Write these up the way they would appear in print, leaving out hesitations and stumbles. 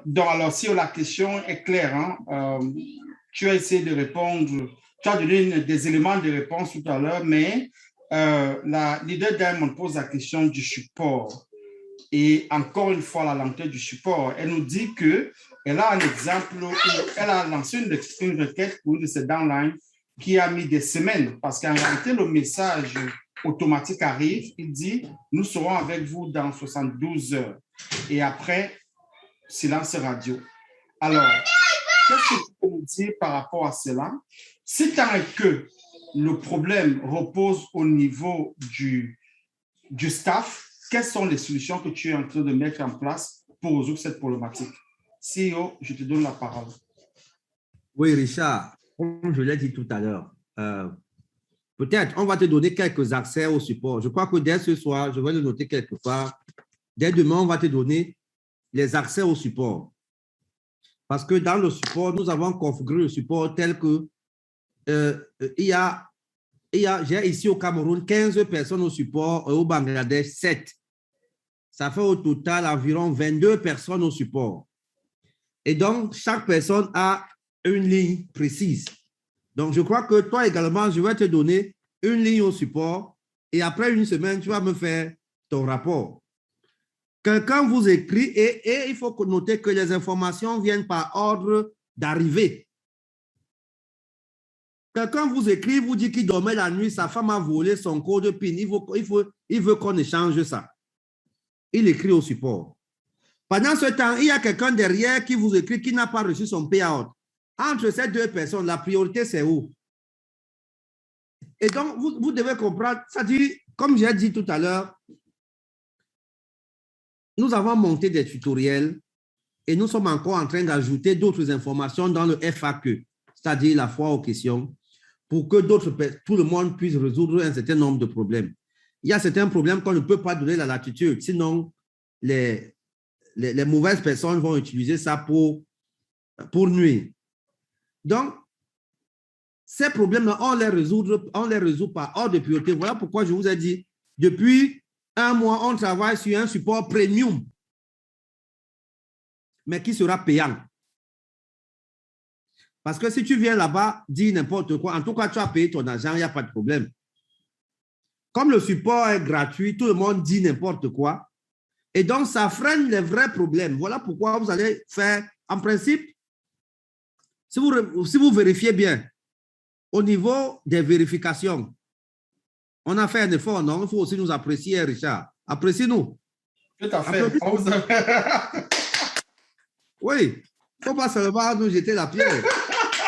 Donc, alors, si la question est claire, hein, tu as essayé de répondre, tu as donné des éléments de réponse tout à l'heure, mais la leader Diamond pose la question du support. Et encore une fois, la lenteur du support. Elle nous dit qu'elle a un exemple où elle a lancé une requête pour une de ses downlines qui a mis des semaines, parce qu'en réalité, le message automatique arrive, il dit « Nous serons avec vous dans 72 heures ». Et après, silence radio. Alors, qu'est-ce que tu peux nous dire par rapport à cela? Si tant est que le problème repose au niveau du staff, quelles sont les solutions que tu es en train de mettre en place pour résoudre cette problématique? CEO, je te donne la parole. Oui, Richard, comme je l'ai dit tout à l'heure, peut-être on va te donner quelques accès au support. Je crois que dès ce soir, je vais le noter quelque part. Dès demain, on va te donner les accès au support. Parce que dans le support, nous avons configuré le support tel que j'ai ici au Cameroun 15 personnes au support et au Bangladesh 7. Ça fait au total environ 22 personnes au support. Et donc, chaque personne a une ligne précise. Donc, je crois que toi également, je vais te donner une ligne au support et après une semaine, tu vas me faire ton rapport. Quelqu'un vous écrit et il faut noter que les informations viennent par ordre d'arrivée. Quelqu'un vous écrit, vous dit qu'il dormait la nuit, sa femme a volé son code PIN, il veut qu'on échange ça. Il écrit au support. Pendant ce temps, il y a quelqu'un derrière qui vous écrit qui n'a pas reçu son payout. Entre ces deux personnes, la priorité, c'est où? Et donc, vous devez comprendre, ça dit, comme j'ai dit tout à l'heure, nous avons monté des tutoriels et nous sommes encore en train d'ajouter d'autres informations dans le FAQ, c'est-à-dire la foi aux questions, pour que tout le monde puisse résoudre un certain nombre de problèmes. Il y a certains problèmes qu'on ne peut pas donner la latitude, sinon les mauvaises personnes vont utiliser ça pour nuire. Donc, ces problèmes-là, on les résout par ordre de priorité. Voilà pourquoi je vous ai dit, depuis un mois, on travaille sur un support premium, mais qui sera payant. Parce que si tu viens là-bas, dis n'importe quoi, en tout cas, tu as payé ton argent, il n'y a pas de problème. Comme le support est gratuit, tout le monde dit n'importe quoi. Et donc, ça freine les vrais problèmes. Voilà pourquoi vous allez faire, en principe, si vous vérifiez bien, au niveau des vérifications, on a fait un effort, non? Il faut aussi nous apprécier, Richard. Apprécie-nous. Tout à fait. Oui, il ne faut pas seulement nous jeter la pierre.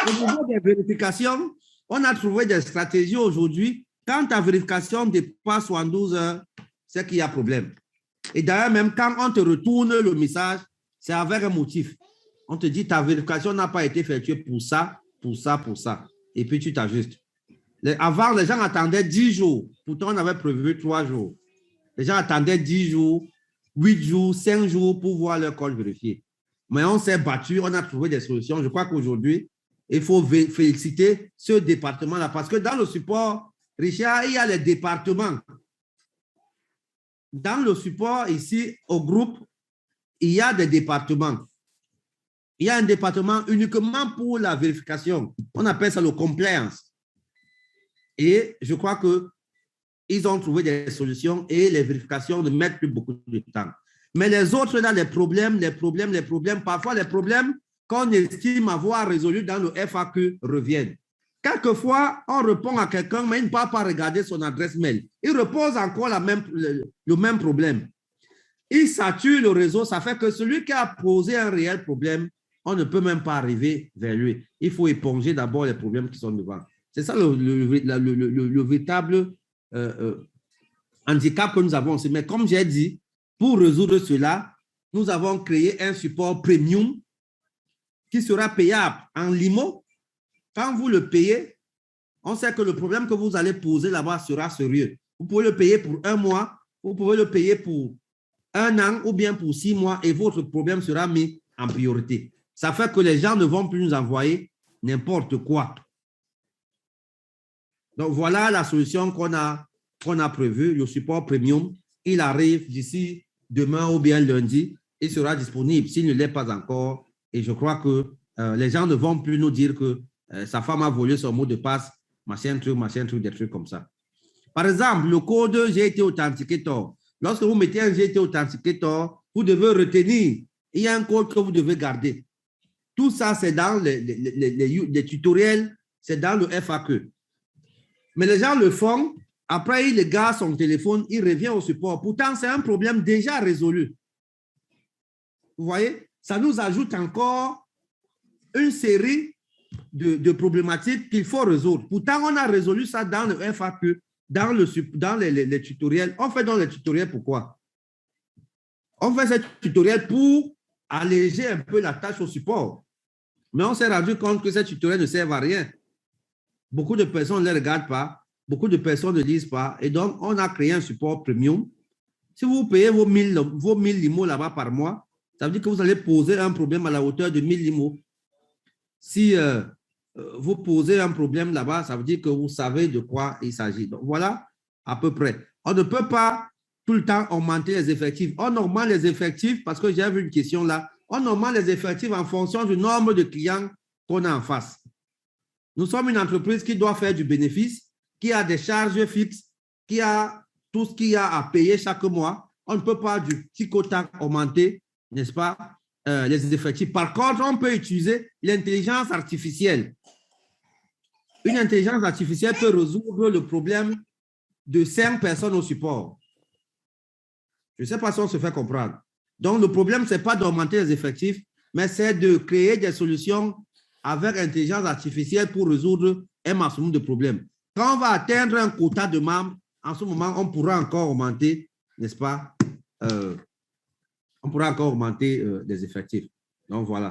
Au niveau des vérifications, on a trouvé des stratégies aujourd'hui. Quand ta vérification dépasse 72 heures, c'est qu'il y a problème. Et d'ailleurs, même quand on te retourne le message, c'est avec un motif. On te dit ta vérification n'a pas été effectuée pour ça, pour ça, pour ça. Et puis tu t'ajustes. Avant, les gens attendaient 10 jours. Pourtant, on avait prévu 3 jours. Les gens attendaient 10 jours, 8 jours, 5 jours pour voir leur code vérifié. Mais on s'est battu, on a trouvé des solutions. Je crois qu'aujourd'hui, il faut féliciter ce département-là parce que dans le support, Richard, il y a les départements. Dans le support ici, au groupe, il y a des départements. Il y a un département uniquement pour la vérification. On appelle ça le compliance. Et je crois qu'ils ont trouvé des solutions et les vérifications ne mettent plus beaucoup de temps. Mais les autres, là, les problèmes, parfois les problèmes qu'on estime avoir résolus dans le FAQ reviennent. Quelquefois, on répond à quelqu'un, mais il ne peut pas regarder son adresse mail. Il repose encore le même problème. Il sature le réseau, ça fait que celui qui a posé un réel problème, on ne peut même pas arriver vers lui. Il faut éponger d'abord les problèmes qui sont devant. C'est ça le véritable handicap que nous avons aussi. Mais comme j'ai dit, pour résoudre cela, nous avons créé un support premium qui sera payable en limo. Quand vous le payez, on sait que le problème que vous allez poser là-bas sera sérieux. Vous pouvez le payer pour 1 mois, vous pouvez le payer pour 1 an ou bien pour 6 mois et votre problème sera mis en priorité. Ça fait que les gens ne vont plus nous envoyer n'importe quoi. Donc, voilà la solution qu'on a prévue, le support premium. Il arrive d'ici demain ou bien lundi. il sera disponible. S'il ne l'est pas encore, et je crois que les gens ne vont plus nous dire que sa femme a volé son mot de passe, machin truc, des trucs comme ça. Par exemple, le code GT Authenticator. Lorsque vous mettez un GT Authenticator, vous devez retenir. Il y a un code que vous devez garder. Tout ça, c'est dans les tutoriels, c'est dans le FAQ. Mais les gens le font. Après, il garde son téléphone, il revient au support. Pourtant, c'est un problème déjà résolu. Vous voyez, ça nous ajoute encore une série de problématiques qu'il faut résoudre. Pourtant, on a résolu ça dans le FAQ, dans les tutoriels. On fait dans les tutoriels pourquoi? On fait ces tutoriels pour alléger un peu la tâche au support. Mais on s'est rendu compte que ces tutoriels ne servent à rien. Beaucoup de personnes ne les regardent pas. Beaucoup de personnes ne lisent pas. Et donc, on a créé un support premium. Si vous payez vos 1000 limos là-bas par mois, ça veut dire que vous allez poser un problème à la hauteur de 1000 limos. Si vous posez un problème là-bas, ça veut dire que vous savez de quoi il s'agit. Donc, voilà à peu près. On ne peut pas tout le temps augmenter les effectifs. On augmente les effectifs, parce que j'ai vu une question là, on augmente les effectifs en fonction du nombre de clients qu'on a en face. Nous sommes une entreprise qui doit faire du bénéfice, qui a des charges fixes, qui a tout ce qu'il y a à payer chaque mois. On ne peut pas du petit quota augmenter, n'est-ce pas, les effectifs. Par contre, on peut utiliser l'intelligence artificielle. Une intelligence artificielle peut résoudre le problème de 5 personnes au support. Je ne sais pas si on se fait comprendre. Donc, le problème, ce n'est pas d'augmenter les effectifs, mais c'est de créer des solutions avec l'intelligence artificielle pour résoudre un maximum de problèmes. Quand on va atteindre un quota de membres, en ce moment, on pourra encore augmenter, n'est-ce pas, on pourra encore augmenter les effectifs. Donc, voilà.